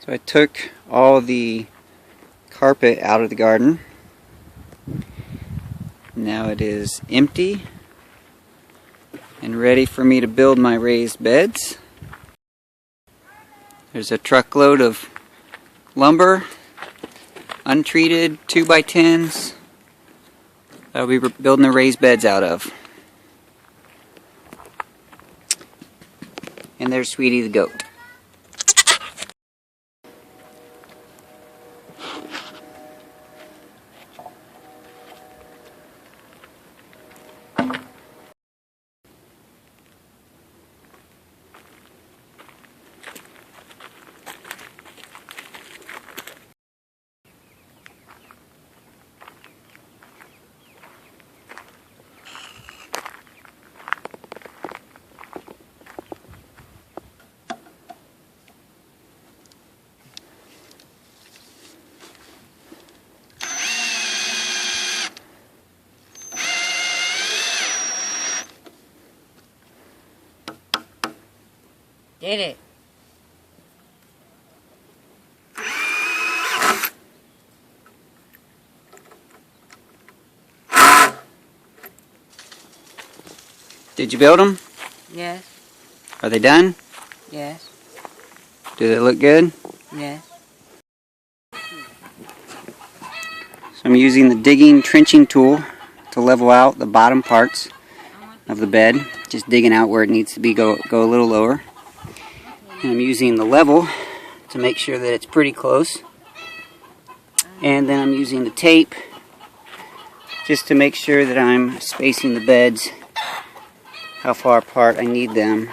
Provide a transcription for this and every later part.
So I took all the carpet out of the garden. Now it is empty and ready for me to build my raised beds. There's a truckload of lumber, untreated 2x10s that I'll be building the raised beds out of. And there's Sweetie the goat. Did it. Did you build them? Yes. Are they done? Yes. Do they look good? Yes. So I'm using the digging trenching tool to level out the bottom parts of the bed. Just digging out where it needs to be, go a little lower. And I'm using the level to make sure that it's pretty close. And then I'm using the tape just to make sure that I'm spacing the beds how far apart I need them.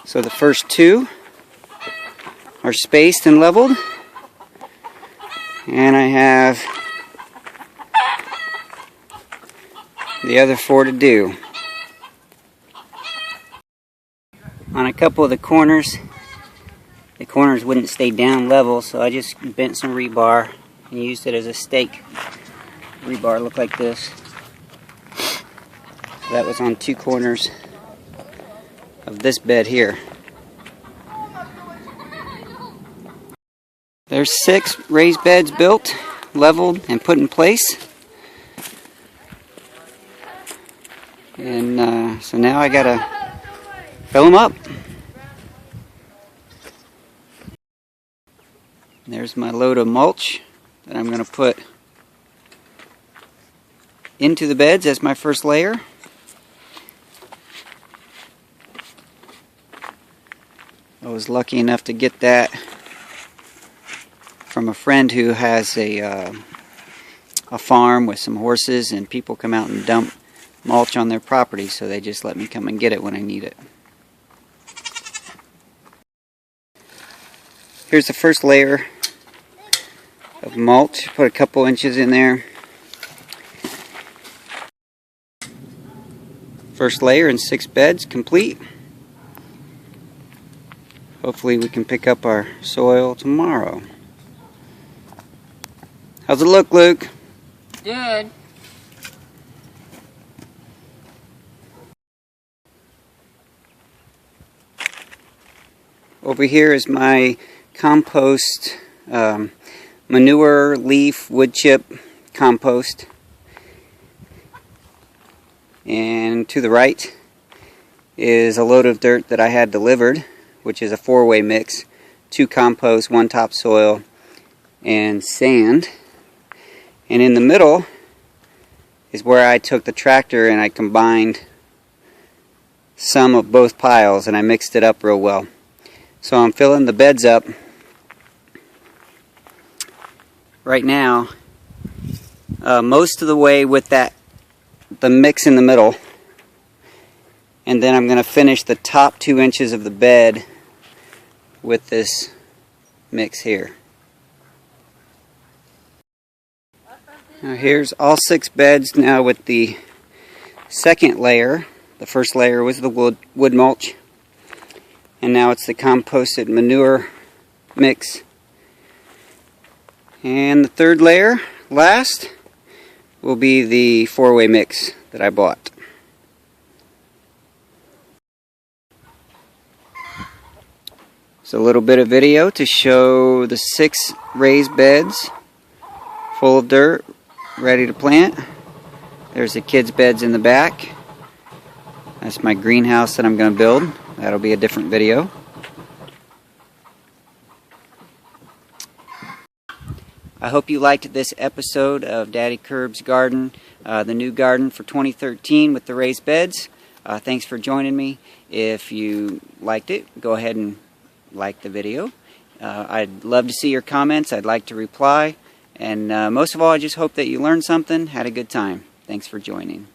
So the first two are spaced and leveled, and I have the other four to do. On a couple of the corners wouldn't stay down level, so I just bent some rebar and used it as a stake. Rebar looked like this. So that was on two corners of this bed here. There's 6 raised beds built, leveled, and put in place. And so now I gotta fill them up. There's my load of mulch that I'm gonna put into the beds as my first layer. I was lucky enough to get that from a friend who has a farm with some horses, and people come out and dump mulch on their property, so they just let me come and get it when I need it. Here's the first layer of mulch. Put a couple inches in there. First layer in 6 beds complete. Hopefully we can pick up our soil tomorrow. How's it look, Luke? Good. Over here is my compost, manure, leaf, wood chip compost. And to the right is a load of dirt that I had delivered, which is a 4-way mix: 2 compost, 1 topsoil, and sand. And in the middle is where I took the tractor and I combined some of both piles and I mixed it up real well. So I'm filling the beds up right now, most of the way with the mix in the middle, and then I'm going to finish the top 2 inches of the bed with this mix here. Now here's all 6 beds now with the second layer. The first layer was the wood mulch, and now it's the composted manure mix. And the third layer, last, will be the 4-way mix that I bought. It's a little bit of video to show the 6 raised beds full of dirt ready to plant. There's the kids' beds in the back. That's my greenhouse that I'm going to build. That'll be a different video. I hope you liked this episode of Daddykirbs Garden, the new garden for 2013 with the raised beds. Thanks for joining me. If you liked it, go ahead and like the video. I'd love to see your comments. I'd like to reply. And most of all, I just hope that you learned something, had a good time. Thanks for joining.